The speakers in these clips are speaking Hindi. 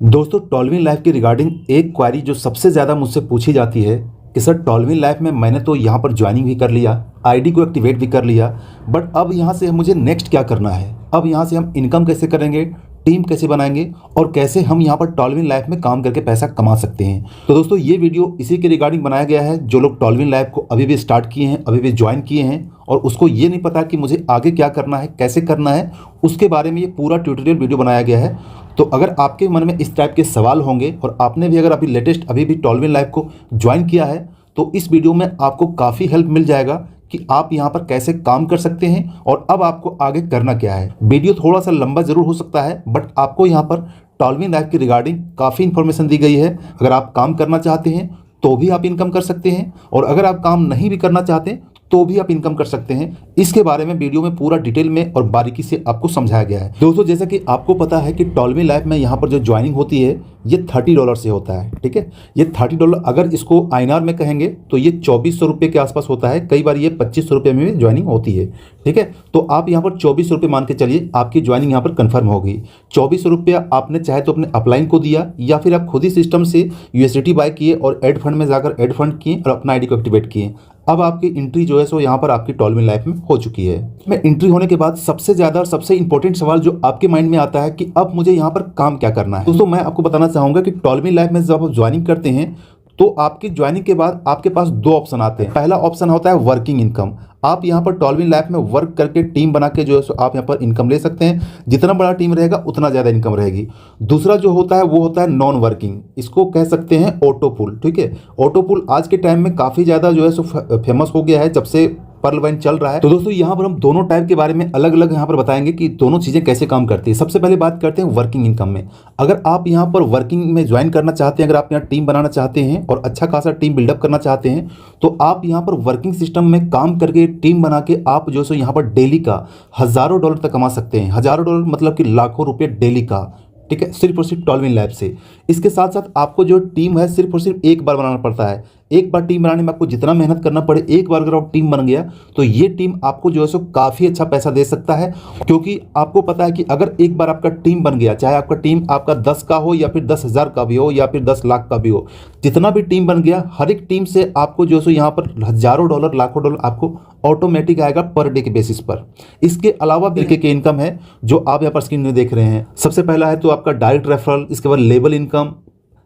दोस्तों टॉलविन लाइफ के रिगार्डिंग एक क्वारी जो सबसे ज़्यादा मुझसे पूछी जाती है कि सर टॉलविन लाइफ में मैंने तो यहाँ पर ज्वाइनिंग भी कर लिया, आईडी को एक्टिवेट भी कर लिया, बट अब यहाँ से मुझे नेक्स्ट क्या करना है। अब यहाँ से हम इनकम कैसे करेंगे, टीम कैसे बनाएंगे और कैसे हम यहाँ पर टॉलविन लाइफ में काम करके पैसा कमा सकते हैं। तो दोस्तों ये वीडियो इसी के रिगार्डिंग बनाया गया है। जो लोग टॉलविन लाइफ को अभी भी स्टार्ट किए हैं, अभी भी ज्वाइन किए हैं और उसको ये नहीं पता कि मुझे आगे क्या करना है, कैसे करना है, उसके बारे में ये पूरा ट्यूटोरियल वीडियो बनाया गया है। तो अगर आपके मन में इस टाइप के सवाल होंगे और आपने भी अगर अभी भी टॉलविन लाइफ को ज्वाइन किया है तो इस वीडियो में आपको काफ़ी हेल्प मिल जाएगा कि आप यहाँ पर कैसे काम कर सकते हैं और अब आपको आगे करना क्या है। वीडियो थोड़ा सा लंबा ज़रूर हो सकता है बट आपको यहाँ पर टॉलविन लाइफ की रिगार्डिंग काफ़ी इन्फॉर्मेशन दी गई है। अगर आप काम करना चाहते हैं तो भी आप इनकम कर सकते हैं और अगर आप काम नहीं भी करना चाहते तो भी आप इनकम कर सकते हैं। इसके बारे में वीडियो में पूरा डिटेल में और बारीकी से आपको समझाया गया है। दोस्तों जैसा कि आपको पता है कि टॉलविन लाइफ में यहाँ पर जो ज्वाइनिंग होती है ये $30 से होता है। ठीक है, ये $30 अगर इसको INR में कहेंगे तो ये 2400 रुपये के आसपास होता है। कई बार ये 2500 रुपये में भी ज्वाइनिंग होती है। ठीक है, तो आप यहाँ पर 2400 रुपये मान के चलिए आपकी ज्वाइनिंग यहाँ पर कन्फर्म होगी। 2400 रुपया आपने चाहे तो अपने अपलाइन को दिया या फिर आप खुद ही सिस्टम से USDT बाय किए और एड फंड में जाकर एड फंड किए और अपना आईडी को एक्टिवेट किए। अब आपकी एंट्री जो है सो यहाँ पर आपकी टॉलविन लाइफ में हो चुकी है। में एंट्री होने के बाद सबसे ज़्यादा और सबसे इंपॉर्टेंट सवाल जो आपके माइंड में आता है कि अब मुझे यहाँ पर काम क्या करना है। दोस्तों मैं आपको बताना चाहूँगा कि टॉलविन लाइफ में जब आप ज्वाइनिंग करते हैं तो आपकी ज्वाइनिंग के बाद आपके पास दो ऑप्शन आते हैं। पहला ऑप्शन होता है वर्किंग इनकम। आप यहाँ पर टॉलविन लाइफ में वर्क करके टीम बना के जो है सो आप यहाँ पर इनकम ले सकते हैं। जितना बड़ा टीम रहेगा उतना ज़्यादा इनकम रहेगी। दूसरा जो होता है वो होता है नॉन वर्किंग, इसको कह सकते हैं ऑटो पुल। ठीक है, ऑटो पुल आज के टाइम में काफ़ी ज़्यादा जो है सो फेमस हो गया है जब से पर्ल वाइन चल रहा है। तो दोस्तों यहाँ पर हम दोनों टाइप के बारे में अलग अलग यहाँ पर बताएंगे कि दोनों चीज़ें कैसे काम करती है। सबसे पहले बात करते हैं वर्किंग इनकम में। अगर आप यहाँ पर वर्किंग में ज्वाइन करना चाहते हैं, अगर आप यहाँ टीम बनाना चाहते हैं और अच्छा खासा टीम बिल्डअप करना चाहते हैं तो आप यहाँ पर वर्किंग सिस्टम में काम करके टीम बना के आप जो सो यहाँ पर डेली का हज़ारों डॉलर तक कमा सकते हैं। हज़ारों डॉलर मतलब कि लाखों रुपये डेली का। ठीक है, सिर्फ और सिर्फ टॉलविन लाइफ से। इसके साथ साथ आपको जो टीम है सिर्फ और सिर्फ एक बार बनाना पड़ता है। एक बार टीम बनाने में आपको जितना मेहनत करना पड़े, एक बार अगर आप टीम बन गया तो ये टीम आपको जो है सो काफ़ी अच्छा पैसा दे सकता है। क्योंकि आपको पता है कि अगर एक बार आपका टीम बन गया, चाहे आपका टीम आपका 10 का हो या फिर 10,000 का भी हो या फिर 10 लाख का भी हो, जितना भी टीम बन गया हर एक टीम से आपको जो है सो यहाँ पर हज़ारों डॉलर लाखों डॉलर आपको ऑटोमेटिक आएगा पर डे के बेसिस पर। इसके अलावा भी के इनकम है जो आप यहाँ पर स्क्रीन में देख रहे हैं। सबसे पहला है तो आपका डायरेक्ट रेफरल, इसके बाद लेबल इनकम,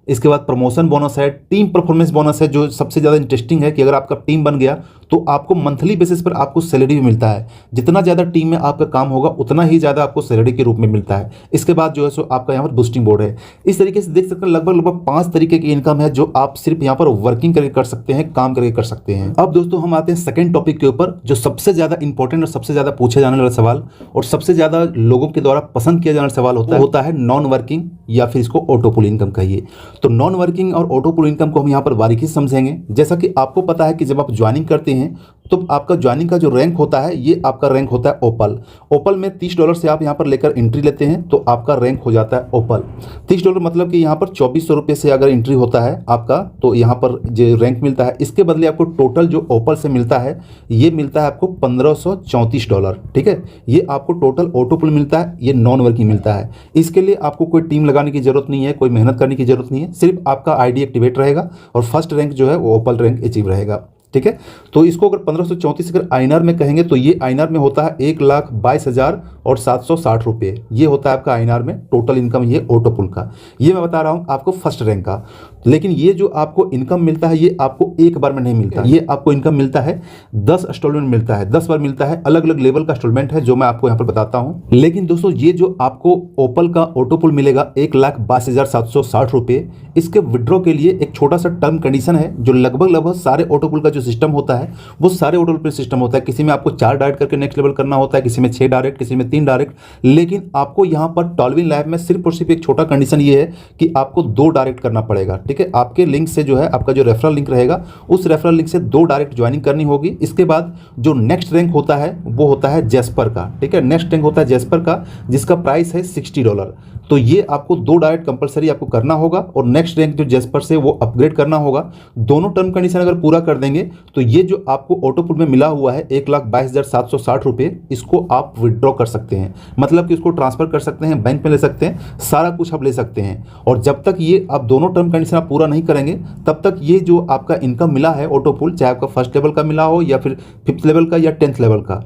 इसके बाद प्रमोशन बोनस है, टीम परफॉर्मेंस बोनस है जो सबसे ज़्यादा इंटरेस्टिंग है कि अगर आपका टीम बन गया तो आपको मंथली बेसिस पर आपको सैलरी भी मिलता है। जितना ज़्यादा टीम में आपका काम होगा उतना ही ज़्यादा आपको सैलरी के रूप में मिलता है। इसके बाद जो है सो आपका यहाँ पर बूस्टिंग बोर्ड है। इस तरीके से देख सकते हैं लगभग 5 तरीके की इनकम है जो आप सिर्फ यहाँ पर वर्किंग करके कर सकते हैं, काम करके कर सकते हैं। अब दोस्तों हम आते हैं सेकेंड टॉपिक के ऊपर जो सबसे ज़्यादा इंपॉर्टेंट और सबसे ज़्यादा पूछे जाने वाला सवाल और सबसे ज़्यादा लोगों के द्वारा पसंद किया जाने वाला सवाल होता है नॉन वर्किंग या फिर इसको ऑटो पुल इनकम कहिए। तो नॉन वर्किंग और ऑटो पुल इनकम को हम यहाँ पर बारीकी से समझेंगे। जैसा कि आपको पता है कि जब आप ज्वाइनिंग करते हैं तो आपका ज्वाइनिंग का जो रैंक होता है ये आपका रैंक होता है ओपल। ओपल में $30 से आप यहाँ पर लेकर एंट्री लेते हैं तो आपका रैंक हो जाता है ओपल। $30 मतलब कि यहाँ पर 2400 रुपये से अगर एंट्री होता है आपका तो यहाँ पर जो रैंक मिलता है इसके बदले आपको टोटल जो ओपल से मिलता है ये मिलता है आपको $1534। ठीक है, ये आपको टोटल ऑटो पुल मिलता है, ये नॉन वर्किंग मिलता है। इसके लिए आपको कोई टीम लगाने की जरूरत नहीं है, कोई मेहनत करने की जरूरत नहीं है, सिर्फ आपका आईडी एक्टिवेट रहेगा और फर्स्ट रैंक जो है वो ओपल रैंक अचीव रहेगा। ठीक है, तो इसको अगर 1534 अगर INR में कहेंगे तो ये INR में होता है 1,22,760 रुपये। ये होता है आपका INR में टोटल इनकम ये ऑटो पुल का। ये मैं बता रहा हूँ आपको फर्स्ट रैंक का। लेकिन ये जो आपको इनकम मिलता है ये आपको एक बार में नहीं मिलता, ये आपको इनकम मिलता है 10 इंस्टॉलमेंट मिलता है, 10 बार मिलता है। अलग अलग लेवल का इंस्टॉलमेंट है जो मैं आपको यहाँ पर बताता हूँ। लेकिन दोस्तों ये जो आपको ओपल का ऑटो पुल मिलेगा 1,22,760 रुपये, इसके विड्रॉ के लिए एक छोटा सा टर्म कंडीशन है जो लगभग सारे ऑटो पुल का जो सिस्टम होता है वो सारे ऑटो पुल सिस्टम होता है। किसी में आपको 4 डायरेक्ट करके नेक्स्ट लेवल करना होता है, किसी में 6 डायरेक्ट, किसी में 3 डायरेक्ट। लेकिन आपको यहाँ पर टॉलविन लाइफ में सिर्फ और सिर्फ एक छोटा कंडीशन ये है कि आपको 2 डायरेक्ट करना पड़ेगा। ठीक है, आपके लिंक से जो है आपका जो रेफरल लिंक रहेगा उस रेफरल लिंक से 2 डायरेक्ट ज्वाइनिंग करनी होगी। इसके बाद जो नेक्स्ट रैंक होता है वो होता है जेस्पर का। ठीक है, नेक्स्ट रैंक होता है जेस्पर का जिसका प्राइस है $60। तो ये आपको 2 डाइट कंपलसरी आपको करना होगा और नेक्स्ट रैंक जो जेस्पर से वो अपग्रेड करना होगा। दोनों टर्म कंडीशन अगर पूरा कर देंगे तो ये जो आपको ऑटोपुल में मिला हुआ है 1,22,760 रुपये, इसको आप विड्रॉ कर सकते हैं, मतलब कि उसको ट्रांसफर कर सकते हैं, बैंक में ले सकते हैं, सारा कुछ आप ले सकते हैं। और जब तक ये आप दोनों टर्म कंडीशन आप पूरा नहीं करेंगे तब तक ये जो आपका इनकम मिला है ऑटोपुल, चाहे आपका फर्स्ट लेवल का मिला हो या फिर 5th लेवल का या 10th लेवल का,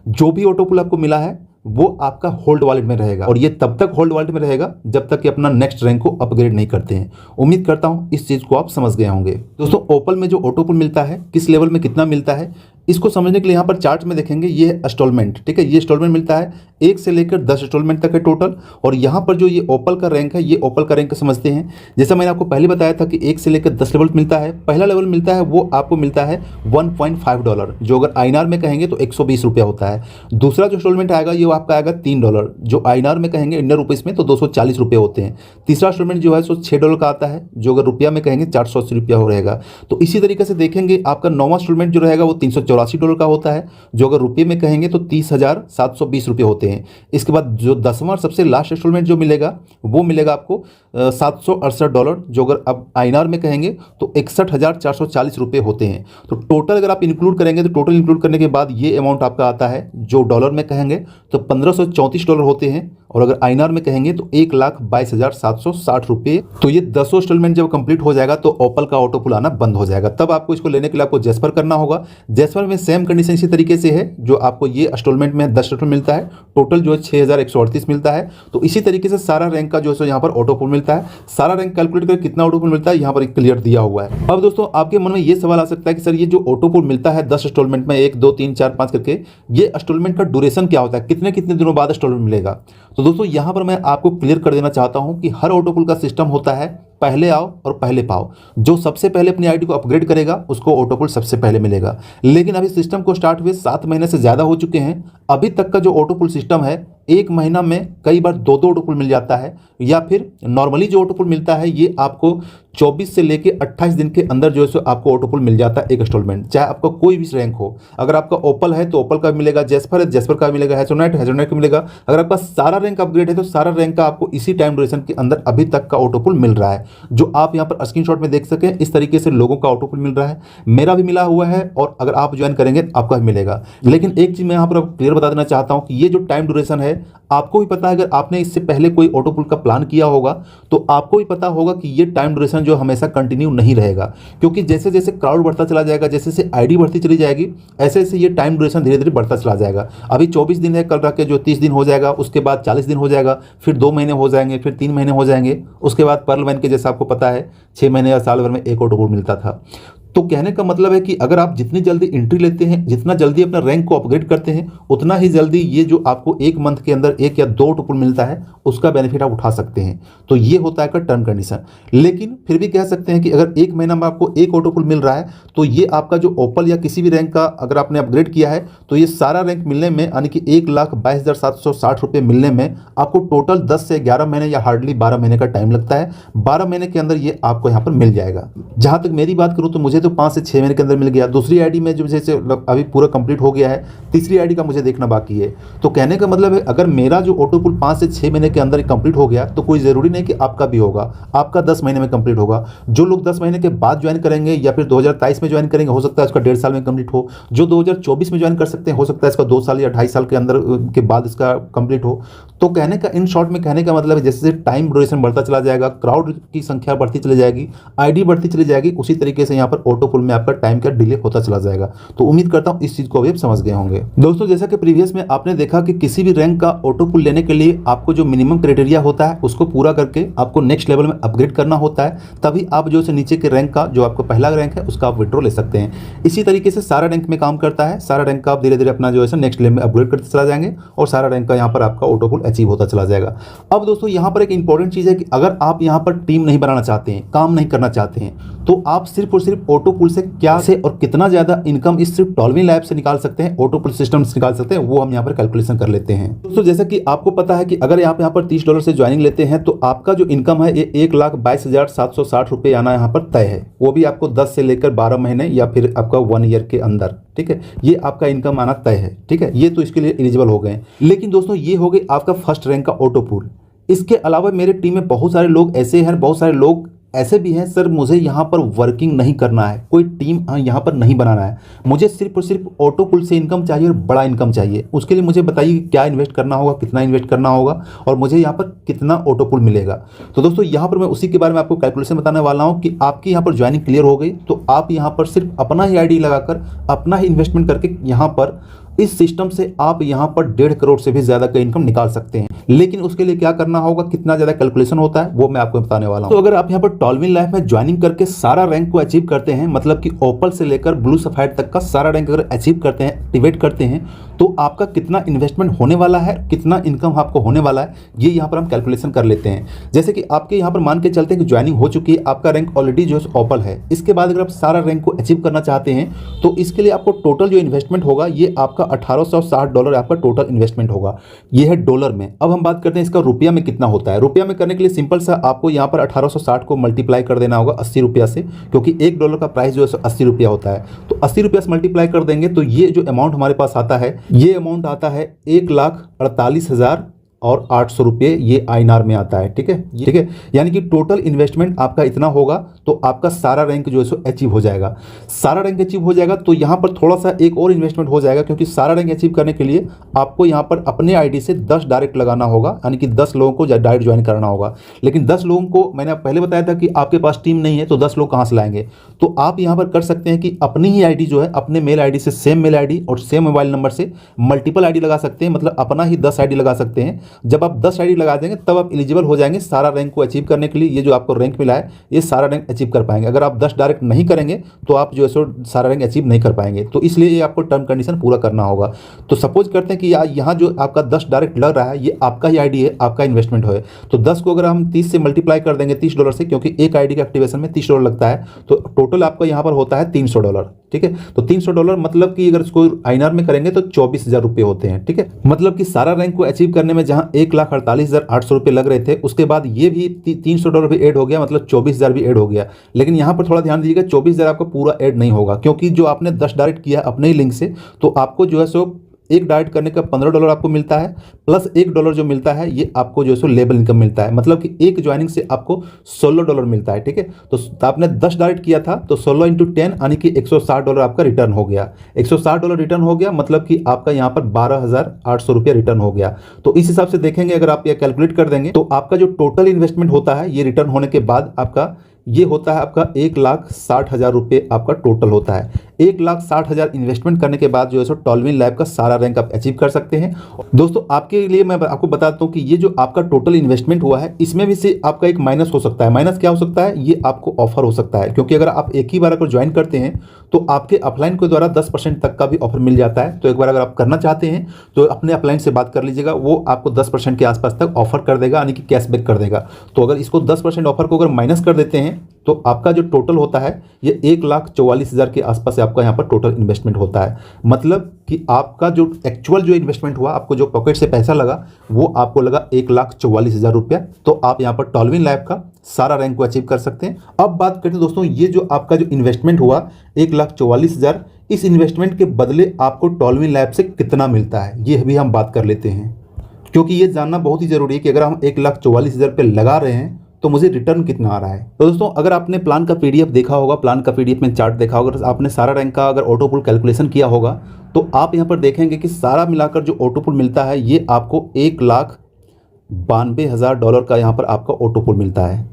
जो भी ऑटोपुल आपको मिला है वो आपका होल्ड वॉलेट में रहेगा। और ये तब तक होल्ड वॉलेट में रहेगा जब तक कि अपना नेक्स्ट रैंक को अपग्रेड नहीं करते हैं। उम्मीद करता हूं इस चीज़ को आप समझ गए होंगे। दोस्तों, ओपल में जो ऑटोपुल मिलता है, किस लेवल में कितना मिलता है, इसको समझने के लिए यहाँ पर चार्ट में देखेंगे, ये है इंस्टॉलमेंट। ठीक है, ये इंस्टॉलमेंट मिलता है 1 से लेकर 10 इंस्टॉलमेंट तक है टोटल। और यहाँ पर जो ये ओपल का रैंक है, ये ओपल का रैंक समझते हैं। जैसा मैंने आपको पहले बताया था कि 1 से लेकर 10 लेवल मिलता है। पहला लेवल मिलता है वो आपको मिलता है $1.5, जो अगर INR में कहेंगे तो 120 रुपया होता है। दूसरा जो इंस्टॉलमेंट आएगा ये आपका आएगा $3, जो INR में कहेंगे इंडियन रुपीज़ में तो 240 रुपये होते हैं। तीसरा इंस्टॉलमेंट जो है सो $6 का आता है, जो अगर रुपया में कहेंगे 480 रुपया हो रहेगा। तो इसी तरीके से देखेंगे आपका 9वां इंस्टॉलमेंट जो रहेगा वो $384 का होता है, जो अगर रुपये में कहेंगे तो 30,720 रुपये होते हैं। इसके बाद जो 10वां सबसे लास्ट इंस्टॉलमेंट जो मिलेगा वो मिलेगा आपको $768, जो अगर अब INR में कहेंगे तो 61,440 रुपये होते हैं। तो टोटल अगर आप इंक्लूड करेंगे तो टोटल इंक्लूड करने के बाद ये अमाउंट आपका आता है, जो डॉलर में कहेंगे तो $1,534 होते हैं, और अगर INR में कहेंगे तो 1,22,760 रुपये। तो ये 10 इंस्टॉलमेंट जब कंप्लीट हो जाएगा तो ओपल का ऑटोपुल आना बंद हो जाएगा। तब आपको इसको लेने के लिए आपको जेस्पर करना होगा। जेस्पर में सेम कंडीशन इसी तरीके से है, जो आपको ये इंस्टॉलमेंट में 10 इंस्टॉलमेंट मिलता है, टोटल जो है 6,138 मिलता है। तो इसी तरीके से सारा रैंक का जो है यहाँ पर ऑटोपुल मिलता है। सारा रैंक कैलकुलेट कर कितना ऑटोपुल मिलता है यहाँ पर क्लियर दिया हुआ है। अब दोस्तों, आपके मन में ये सवाल आ सकता है कि सर ये जो ऑटोपुल मिलता है 10 इंस्टॉलमेंट में, 1 2 3 4 5 करके, ये इंस्टॉलमेंट का ड्यूरेशन क्या होता है, कितने कितने दिनों बाद इंस्टॉलमेंट मिलेगा। तो दोस्तों, यहाँ पर मैं आपको क्लियर कर देना चाहता हूँ कि हर ऑटोपुल का सिस्टम होता है पहले आओ और पहले पाओ। जो सबसे पहले अपनी आईडी को अपग्रेड करेगा उसको ऑटोपुल सबसे पहले मिलेगा। लेकिन अभी सिस्टम को स्टार्ट हुए 7 महीने से ज़्यादा हो चुके हैं। अभी तक का जो ऑटोपुल सिस्टम है, 1 महीना में कई बार 2 ऑटोपुल मिल जाता है, या फिर नॉर्मली जो ऑटोपुल मिलता है ये आपको 24 से लेकर 28 दिन के अंदर जो है सो आपको ऑटोपुल मिल जाता है एक इंस्टॉलमेंट, चाहे आपका कोई भी रैंक हो। अगर आपका ओपल है तो ओपल का मिलेगा, जेस्पर है जेस्पर का मिलेगा, हेजोनाइट का मिलेगा। अगर आपका सारा रैंक अपग्रेड है तो सारा रैंक का आपको इसी टाइम ड्यूरेशन के अंदर अभी तक का ऑटोपुल मिल रहा है, जो आप यहाँ पर स्क्रीनशॉट में देख सकें। इस तरीके से लोगों का ऑटोपुल मिल रहा है, मेरा भी मिला हुआ है, और अगर आप ज्वाइन करेंगे तो आपका भी मिलेगा। लेकिन एक चीज़ मैं यहाँ पर क्लियर बता देना चाहता हूँ कि ये जो टाइम ड्यूरेशन है, आपको भी पता है, अगर आपने इससे पहले कोई ऑटोपुल का प्लान किया होगा तो आपको भी पता होगा कि ये टाइम ड्यूरेशन जो हमेशा कंटिन्यू नहीं रहेगा, क्योंकि जैसे जैसे क्राउड बढ़ता चला जाएगा, जैसे जैसे आईडी बढ़ती चली जाएगी, ऐसे ऐसे ये टाइम ड्यूरेशन धीरे धीरे बढ़ता चला जाएगा। अभी 24 दिन है, कल रख के जो 30 दिन हो जाएगा, उसके बाद 40 दिन हो जाएगा, फिर 2 महीने हो जाएंगे, फिर 3 महीने हो जाएंगे, उसके बाद पर्ल मैन के जैसा आपको पता है 6 महीने या साल भर में एक ऑटोपुल मिलता था। तो कहने का मतलब है कि अगर आप जितनी जल्दी एंट्री लेते हैं, जितना जल्दी अपना रैंक को अपग्रेड करते हैं, उतना ही जल्दी ये जो आपको 1 मंथ के अंदर 1 या 2 ऑटोपुल मिलता है उसका बेनिफिट आप उठा सकते हैं। तो ये होता है का टर्म कंडीशन। लेकिन फिर भी कह सकते हैं कि अगर 1 महीना में आपको 1 ऑटोपुल मिल रहा है तो ये आपका जो ओपल या किसी भी रैंक का अगर आपने अपग्रेड किया है तो ये सारा रैंक मिलने में, यानी कि 1,22,760 रुपये मिलने में आपको टोटल 10 से 11 महीने या हार्डली 12 महीने का टाइम लगता है। 12 महीने के अंदर ये आपको यहाँ पर मिल जाएगा। जहाँ तक मेरी बात करूँ तो मुझे तो 5 से 6 महीने के अंदर मिल गया। दूसरी आईडी में जो जैसे अभी पूरा कंप्लीट हो गया है, तीसरी आईडी का मुझे देखना बाकी है। तो कहने का मतलब है अगर मेरा जो ऑटोपुल 5 से 6 महीने के अंदर कंप्लीट हो गया तो कोई ज़रूरी नहीं कि आपका भी होगा, आपका 10 महीने में कंप्लीट होगा। जो लोग 10 महीने के बाद ज्वाइन करेंगे या फिर 2023 में ज्वाइन करेंगे, हो सकता है इसका 1.5 साल में कंप्लीट हो। जो 2024 में ज्वाइन कर सकते हैं, हो सकता है इसका 2 साल या 2.5 साल के अंदर के बाद इसका कंप्लीट हो। तो कहने का, इन शॉर्ट में कहने का मतलब है, जैसे टाइम ड्यूरेशन बढ़ता चला जाएगा, क्राउड की संख्या बढ़ती चली जाएगी, आईडी बढ़ती चली जाएगी, उसी तरीके से यहाँ पर ऑटोपुल में आपका टाइम का डिले होता चला जाएगा। तो उम्मीद करता हूं इस चीज को भी आप समझ गए होंगे। दोस्तों, जैसा कि प्रीवियस में आपने देखा कि किसी भी रैंक का ऑटोपुल लेने के लिए आपको जो मिनिमम क्राइटेरिया होता है उसको पूरा करके आपको नेक्स्ट लेवल में अपग्रेड करना होता है, तभी आप जो से नीचे के रैंक का, जो आपका पहला रैंक है, उसका आप विड्रॉ ले सकते हैं। इसी तरीके से सारा रैंक में काम करता है। सारा रैंक का आप धीरे धीरे अपना जो है नेक्स्ट लेवल में अपग्रेड करते चला जाएंगे और सारा रैंक का यहाँ पर आपका ऑटोपुल अचीव होता चला जाएगा। अब दोस्तों, यहाँ पर एक इंपॉर्टेंट चीज है कि अगर आप यहाँ पर टीम नहीं बनाना चाहते हैं, काम नहीं करना चाहते हैं, तो आप सिर्फ और सिर्फ ऑटोपुल से क्या से और कितना ज्यादा इनकम इस सिर्फ टॉल्विन लैब से निकाल सकते हैं, ऑटोपुल सिस्टम से निकाल सकते हैं, वो हम यहाँ पर कैलकुलेशन कर लेते हैं। दोस्तों, जैसा कि आपको पता है कि अगर आप यहाँ पर $30 से ज्वाइनिंग लेते हैं तो आपका जो इनकम है ये 1,22,760 रुपये आना यहाँ पर तय है। वो भी आपको 10 से लेकर 12 महीने या फिर आपका 1 ईयर के अंदर, ठीक है, ये आपका इनकम आना तय है। ठीक है, ये तो इसके लिए एलिजिबल हो गए। लेकिन दोस्तों, ये हो गई आपका फर्स्ट रैंक का ऑटोपुल। इसके अलावा मेरे टीम में बहुत सारे लोग ऐसे हैं, बहुत सारे लोग ऐसे भी हैं, सर मुझे यहाँ पर वर्किंग नहीं करना है, कोई टीम यहाँ पर नहीं बनाना है, मुझे सिर्फ और सिर्फ ऑटो पुल से इनकम चाहिए और बड़ा इनकम चाहिए। उसके लिए मुझे बताइए क्या इन्वेस्ट करना होगा, कितना इन्वेस्ट करना होगा और मुझे यहाँ पर कितना ऑटो पुल मिलेगा। तो दोस्तों यहाँ पर मैं उसी के बारे में आपको कैलकुलेशन बताने वाला हूँ कि आपकी यहाँ पर ज्वाइनिंग क्लियर हो गई तो आप यहाँ पर सिर्फ अपना ही आईडी लगाकर अपना ही इन्वेस्टमेंट करके यहाँ पर इस सिस्टम से आप यहाँ पर 1.5 करोड़ से भी ज़्यादा का इनकम निकाल सकते हैं। लेकिन उसके लिए क्या करना होगा, कितना ज़्यादा कैलकुलेशन होता है वो मैं आपको बताने वाला हूँ। तो अगर आप यहाँ पर टॉलविन लाइफ में ज्वाइनिंग करके सारा रैंक को अचीव करते हैं, मतलब कि ओपल से लेकर ब्लू सफायर तक का सारा रैंक अगर अचीव करते हैं, एक्टिवेट करते हैं, तो आपका कितना इन्वेस्टमेंट होने वाला है, कितना इनकम आपको होने वाला है, ये यहाँ पर हम कैलकुलेशन कर लेते हैं। जैसे कि आपके यहाँ पर मान के चलते हैं कि ज्वाइनिंग हो चुकी है, आपका रैंक ऑलरेडी जो है ओपल है। इसके बाद अगर आप सारा रैंक को अचीव करना चाहते हैं तो इसके लिए आपको टोटल जो इन्वेस्टमेंट होगा ये आपका $1860 आपका टोटल इन्वेस्टमेंट होगा। ये है डॉलर में। अब हम बात करते हैं इसका रुपया में कितना होता है। रुपया में करने के लिए सिंपल सा आपको यहाँ पर 1860 को मल्टीप्लाई कर देना होगा 80 रुपया से, क्योंकि $1 का प्राइस जो है 80 रुपया होता है। तो 80 रुपया से मल्टीप्लाई कर देंगे तो ये जो अमाउंट हमारे पास आता है, ये अमाउंट आता है 1,48,800 रुपये, ये INR में आता है। ठीक है, ठीक है, यानी कि टोटल इन्वेस्टमेंट आपका इतना होगा तो आपका सारा रैंक जो है सो अचीव हो जाएगा। सारा रैंक अचीव हो जाएगा तो यहाँ पर थोड़ा सा एक और इन्वेस्टमेंट हो जाएगा, क्योंकि सारा रैंक अचीव करने के लिए आपको यहाँ पर अपने आईडी से 10 डायरेक्ट लगाना होगा, यानी कि 10 लोगों को डायरेक्ट ज्वाइन करना होगा। लेकिन 10 लोगों को मैंने पहले बताया था कि आपके पास टीम नहीं है तो 10 लोग कहाँ से लाएंगे। तो आप यहाँ पर कर सकते हैं कि अपनी ही आईडी जो है, अपने मेल आईडी से सेम मेल आईडी और सेम मोबाइल नंबर से मल्टीपल आईडी लगा सकते हैं, मतलब अपना ही 10 आईडी लगा सकते हैं। जब आप 10 आईडी लगा देंगे तब आप एलिजिबल हो जाएंगे सारा रैंक को अचीव करने के लिए। ये जो आपको रैंक मिला है ये सारा रैंक अचीव कर पाएंगे। अगर आप 10 डायरेक्ट नहीं करेंगे तो आप जो है सो सारा रैंक अचीव नहीं कर पाएंगे। तो इसलिए ये आपको टर्म कंडीशन पूरा करना होगा। तो सपोज करते हैं कि यहाँ जो आपका 10 डायरेक्ट लग रहा है ये आपका ही आईडी है, आपका इन्वेस्टमेंट है। तो 10 को अगर हम 30 से मल्टीप्लाई कर देंगे $30 से, क्योंकि एक आईडी के एक्टिवेशन में $30 लगता है, तो टोटल आपका यहाँ पर होता है $300। ठीक है, तो $300 मतलब कि अगर इसको INR में करेंगे तो 24,000 रुपये होते हैं। ठीक है, मतलब कि सारा रैंक को अचीव करने में जहाँ 1,48,800 रुपये लग रहे थे, उसके बाद ये भी $300 भी ऐड हो गया, मतलब 24,000 भी ऐड हो गया। लेकिन यहाँ पर थोड़ा ध्यान दीजिएगा, 24,000 आपको पूरा ऐड नहीं होगा, क्योंकि जो आपने 10 डायरेक्ट किया अपने ही लिंक से, तो आपको जो है सो एक डायरेक्ट करने का $15 आपको मिलता है, प्लस $1 जो मिलता है ये आपको जो है सो लेबल इनकम मिलता है, मतलब कि एक ज्वाइनिंग से आपको $16 मिलता है। ठीक है, तो आपने 10 डायरेक्ट किया था तो 16 × 10 यानी कि $160 आपका रिटर्न हो गया। $160 रिटर्न हो गया, मतलब कि आपका यहाँ पर 12,800 रुपया रिटर्न हो गया। तो इस हिसाब से देखेंगे, अगर आप ये कैलकुलेट कर देंगे तो आपका जो टोटल इन्वेस्टमेंट होता है ये रिटर्न होने के बाद आपका ये होता है आपका 1,60,000 रुपये आपका टोटल होता है। 1,60,000 इन्वेस्टमेंट करने के बाद जो है सो टॉलविन लैब का सारा रैंक आप अचीव कर सकते हैं। दोस्तों आपके लिए मैं आपको बताता हूँ कि ये जो आपका टोटल इन्वेस्टमेंट हुआ है इसमें भी से आपका एक माइनस हो सकता है। माइनस क्या हो सकता है, ये आपको ऑफर हो सकता है, क्योंकि अगर आप एक ही बार अगर ज्वाइन करते हैं तो आपके अपलाइन के द्वारा 10% तक का भी ऑफर मिल जाता है। तो एक बार अगर आप करना चाहते हैं तो अपने अपलाइन से बात कर लीजिएगा, वो आपको 10% के आसपास तक ऑफर कर देगा, यानी कि कैशबैक कर देगा। तो अगर इसको 10% ऑफर को अगर माइनस कर देते हैं तो आपका जो टोटल होता है ये 1,44,000 के आसपास से आपका यहाँ पर टोटल इन्वेस्टमेंट होता है। मतलब कि आपका जो एक्चुअल जो इन्वेस्टमेंट हुआ, आपको जो पॉकेट से पैसा लगा वो आपको लगा 1,44,000 रुपया। तो आप यहाँ पर टॉलविन लैब का सारा रैंक को अचीव कर सकते हैं। अब बात करते हैं दोस्तों, ये जो आपका जो इन्वेस्टमेंट हुआ 1,44,000, इस इन्वेस्टमेंट के बदले आपको टॉलविन लैब से कितना मिलता है ये भी हम बात कर लेते हैं, क्योंकि ये जानना बहुत ही जरूरी है कि अगर हम 1,44,000 रुपये लगा रहे हैं तो मुझे रिटर्न कितना आ रहा है। तो दोस्तों अगर आपने प्लान का PDF देखा होगा, प्लान का PDF में चार्ट देखा होगा, आपने सारा रैंक का अगर ऑटो पुल कैलकुलेशन किया होगा तो आप यहाँ पर देखेंगे कि सारा मिलाकर जो ऑटो पुल मिलता है ये आपको $1,92,000 का यहाँ पर आपका ऑटो पुल मिलता है।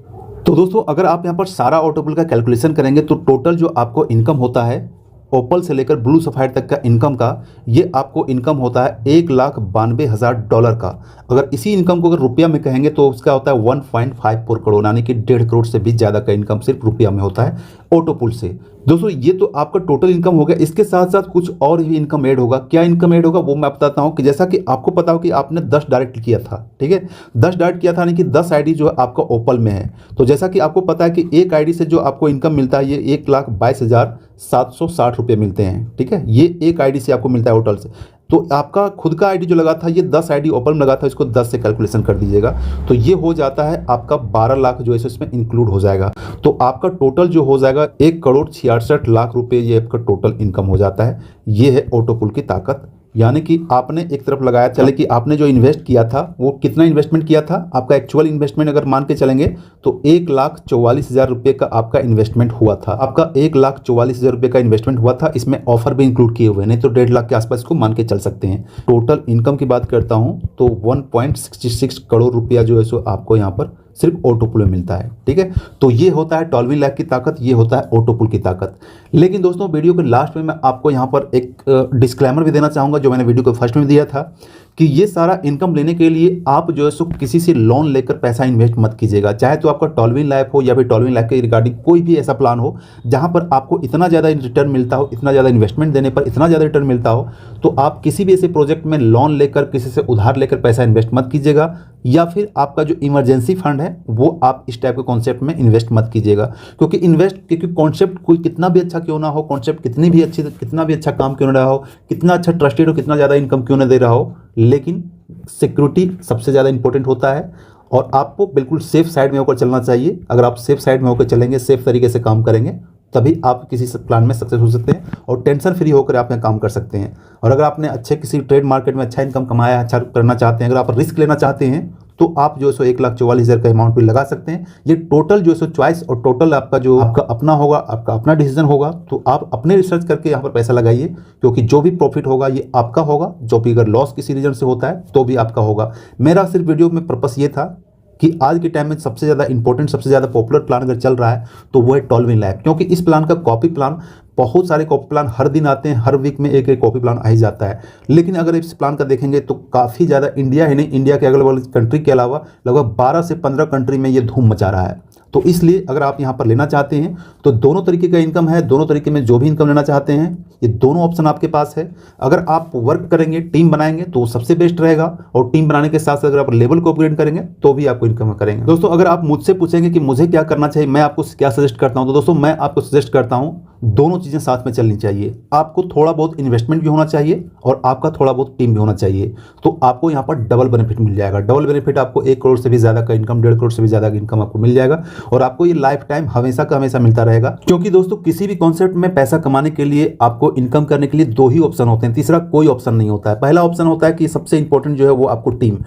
तो दोस्तों अगर आप यहाँ पर सारा ऑटो पुल का कैलकुलेशन करेंगे तो टोटल जो आपको इनकम होता है ओपल से लेकर ब्लू सफायर तक का इनकम का, ये आपको इनकम होता है $1,92,000 का। अगर इसी इनकम को अगर रुपया में कहेंगे तो उसका होता है 1.54 करोड़, यानी कि 1.5 करोड़ से भी ज़्यादा का इनकम सिर्फ रुपया में होता है ऑटो पुल से। दोस्तों ये तो आपका टोटल इनकम हो गया, इसके साथ साथ कुछ और भी इनकम ऐड होगा। क्या इनकम ऐड होगा वो मैं बताता हूँ। कि जैसा कि आपको पता हो कि आपने 10 डायरेक्ट किया था, ठीक है, 10 डायरेक्ट किया था, यानी कि 10 आईडी जो है आपका ओपल में है। तो जैसा कि आपको पता है कि एक आईडी से जो आपको इनकम मिलता है ये 1,22,760 रुपये मिलते हैं। ठीक है, ये एक आईडी से आपको मिलता है होटल से। तो आपका खुद का आईडी जो लगा था ये 10 आईडी ओपन में लगा था, इसको 10 से कैलकुलेशन कर दीजिएगा तो ये हो जाता है आपका 12 लाख जो है इसमें इंक्लूड हो जाएगा। तो आपका टोटल जो हो जाएगा 1,66,00,000 रुपये, ये आपका टोटल इनकम हो जाता है। ये है ऑटो पुल की ताकत, यानी कि आपने एक तरफ लगाया, चले कि आपने जो इन्वेस्ट किया था वो कितना इन्वेस्टमेंट किया था, आपका एक्चुअल इन्वेस्टमेंट अगर मान के चलेंगे तो 1,44,000 रुपये का आपका इन्वेस्टमेंट हुआ था। आपका 1,44,000 रुपये का इन्वेस्टमेंट हुआ था, इसमें ऑफर भी इंक्लूड किए हुए, नहीं तो 1.5 लाख के आसपास को मान के चल सकते हैं। टोटल इनकम की बात करता हूँ तो 1.66 करोड़ रुपया जो है सो आपको यहाँ पर सिर्फ ऑटो पुल में मिलता है। ठीक है, तो ये होता है टॉल्विन लैब की ताकत, ये होता है ऑटो पुल की ताकत। लेकिन दोस्तों वीडियो के लास्ट में मैं आपको यहाँ पर एक डिस्क्लेमर भी देना चाहूँगा, जो मैंने वीडियो के फर्स्ट में दिया था, कि ये सारा इनकम लेने के लिए आप जो है सो किसी से लोन लेकर पैसा इन्वेस्ट मत कीजिएगा। चाहे तो आपका टॉल्विन लैब हो या फिर टॉल्विन लैब के रिगार्डिंग कोई भी ऐसा प्लान हो जहाँ पर आपको इतना ज़्यादा रिटर्न मिलता हो, इतना ज़्यादा इन्वेस्टमेंट देने पर इतना ज़्यादा रिटर्न मिलता हो, तो आप किसी भी ऐसे प्रोजेक्ट में लोन लेकर किसी से उधार लेकर पैसा इन्वेस्ट मत कीजिएगा। या फिर आपका जो इमरजेंसी फंड है वो आप इस टाइप के कॉन्सेप्ट में इन्वेस्ट मत कीजिएगा, क्योंकि कॉन्सेप्ट कोई कितना भी अच्छा क्यों ना हो, कॉन्सेप्ट कितना भी अच्छा काम क्यों ना रहा हो, कितना अच्छा ट्रस्टेड हो, कितना ज़्यादा इनकम क्यों ना दे रहा हो, लेकिन सिक्योरिटी सबसे ज़्यादा इंपॉर्टेंट होता है और आपको बिल्कुल सेफ साइड में होकर चलना चाहिए। अगर आप सेफ साइड में होकर चलेंगे, सेफ तरीके से काम करेंगे, तभी आप किसी प्लान में सक्सेस हो सकते हैं और टेंशन फ्री होकर आप यहाँ काम कर सकते हैं। और अगर आपने अच्छे किसी ट्रेड मार्केट में अच्छा इनकम कमाया, अच्छा करना चाहते हैं, अगर आप रिस्क लेना चाहते हैं, तो आप जो है सो 1,44,000 का अमाउंट भी लगा सकते हैं। ये टोटल जो है सो चॉइस और टोटल आपका जो आपका अपना होगा, आपका अपना डिसीजन होगा। तो आप अपने रिसर्च करके यहाँ पर पैसा लगाइए, क्योंकि जो भी प्रॉफिट होगा ये आपका होगा, जो भी अगर लॉस किसी रीजन से होता है तो भी आपका होगा। मेरा सिर्फ वीडियो में पर्पस ये था कि आज के टाइम में सबसे ज़्यादा इंपॉर्टेंट, सबसे ज़्यादा पॉपुलर प्लान अगर चल रहा है तो वो है टॉल्विन लैब, क्योंकि इस प्लान का कॉपी प्लान, बहुत सारे कॉपी प्लान हर दिन आते हैं, हर वीक में एक एक कॉपी प्लान आ ही जाता है। लेकिन अगर इस प्लान का देखेंगे तो काफ़ी ज़्यादा, इंडिया ही नहीं, इंडिया के अगल बगल कंट्री के अलावा लगभग 12 से 15 कंट्री में ये धूम मचा रहा है। तो इसलिए अगर आप यहाँ पर लेना चाहते हैं तो दोनों तरीके का इनकम है, दोनों तरीके में जो भी इनकम लेना चाहते हैं ये दोनों ऑप्शन आपके पास है। अगर आप वर्क करेंगे, टीम बनाएंगे तो सबसे बेस्ट रहेगा, और टीम बनाने के साथ साथ अगर आप लेवल को अपग्रेड करेंगे तो भी आपको इनकम करेंगे। दोस्तों अगर आप मुझसे पूछेंगे कि मुझे क्या करना चाहिए, मैं आपको क्या सजेस्ट करता हूँ, तो दोस्तों मैं आपको सजेस्ट करता हूँ दोनों चीज़ें साथ में चलनी चाहिए। आपको थोड़ा बहुत इन्वेस्टमेंट भी होना चाहिए और आपका थोड़ा बहुत टीम भी होना चाहिए, तो आपको यहाँ पर डबल बेनिफिट मिल जाएगा। डबल बेनिफिट आपको 1 करोड़ से भी ज़्यादा का इनकम, 1.5 करोड़ से भी ज़्यादा का इनकम आपको मिल जाएगा, और आपको ये लाइफ टाइम हमेशा का हमेशा मिलता रहेगा। क्योंकि दोस्तों किसी भी कॉन्सेप्ट में पैसा कमाने के लिए, आपको इनकम करने के लिए 2 ही ऑप्शन होते हैं, तीसरा कोई ऑप्शन नहीं होता है। पहला ऑप्शन होता है कि सबसे इंपॉर्टेंट जो है वो आपको टीम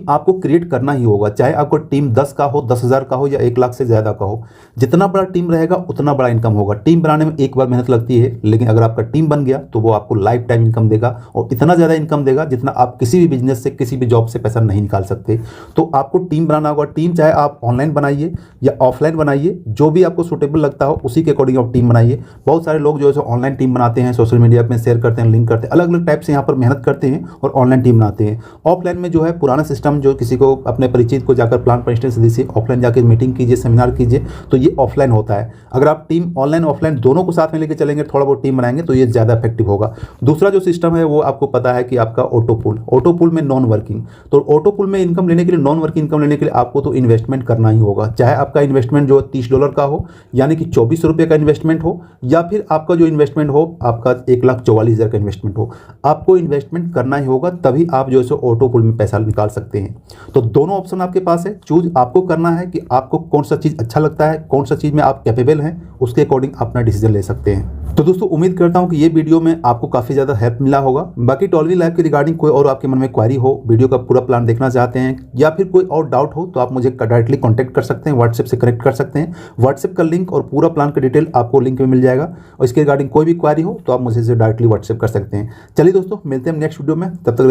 आपको क्रिएट करना ही होगा, चाहे आपको टीम 10 का हो, 10,000 का हो या 1 लाख से ज़्यादा का हो। जितना बड़ा टीम रहेगा उतना बड़ा इनकम होगा। टीम बनाने में एक बार मेहनत लगती है, लेकिन अगर आपका टीम बन गया तो वो आपको लाइफ टाइम इनकम देगा, और इतना ज़्यादा इनकम देगा जितना आप किसी भी बिजनेस से, किसी भी जॉब से पैसा नहीं निकाल सकते। तो आपको टीम बनाना होगा। टीम चाहे आप ऑनलाइन बनाइए या ऑफलाइन बनाइए, जो भी आपको सूटेबल लगता हो उसी के अकॉर्डिंग आप टीम बनाइए। बहुत सारे लोग जो है ऑनलाइन टीम बनाते हैं, सोशल मीडिया में शेयर करते हैं, लिंक करते हैं, अलग अलग टाइप से यहाँ पर मेहनत करते हैं और ऑनलाइन टीम बनाते हैं। ऑफलाइन में जो है पुराना सिस्टम, जो किसी को अपने परिचित को जाकर प्लान प्रेजेंटेशन दीजिए, ऑफलाइन जाकर मीटिंग कीजिए, सेमिनार कीजिए, तो ये ऑफलाइन होता है। अगर आप टीम ऑनलाइन ऑफलाइन दोनों को साथ में लेकर चलेंगे, थोड़ा बहुत टीम बनाएंगे, तो ये ज़्यादा इफेक्टिव होगा। दूसरा जो सिस्टम है वो आपको पता है कि आपका ऑटो पुल में नॉन वर्किंग। तो ऑटो पुल में इनकम लेने के लिए, नॉन वर्किंग इनकम लेने के लिए आपको तो इन्वेस्टमेंट करना ही होगा, चाहे आपका इन्वेस्टमेंट जो $30 का हो, यानी कि 2400 रुपये का इन्वेस्टमेंट हो, या फिर आपका जो इन्वेस्टमेंट हो आपका 1,44,000 का इन्वेस्टमेंट हो, आपको इन्वेस्टमेंट करना ही होगा, तभी आप जो है ऑटो पुल में पैसा निकाल सकते हैं। तो दोनों ऑप्शन आपके पास है, चूज आपको करना है कि आपको कौन सा चीज़ अच्छा लगता है, कौन सा चीज़ में आप कैपेबल हैं, उसके अकॉर्डिंग अपना डिसीजन ले सकते हैं। तो दोस्तों उम्मीद करता हूं कि ये वीडियो में आपको काफ़ी ज़्यादा हेल्प मिला होगा। बाकी टॉल्विन लैब के रिगार्डिंग कोई और आपके मन में क्वारी हो, वीडियो का पूरा प्लान देखना चाहते हैं, या फिर कोई और डाउट हो, तो आप मुझे डायरेक्टली कॉन्टैक्ट कर सकते हैं, व्हाट्सएप से कनेक्ट कर सकते हैं। व्हाट्सएप का लिंक और पूरा प्लान का डिटेल आपको लिंक में मिल जाएगा, और इसके रिगार्डिंग कोई भी क्वारी हो तो आप मुझे डायरेक्टली व्हाट्सएप कर सकते हैं। चलिए दोस्तों मिलते हैं नेक्स्ट वीडियो में, तब तक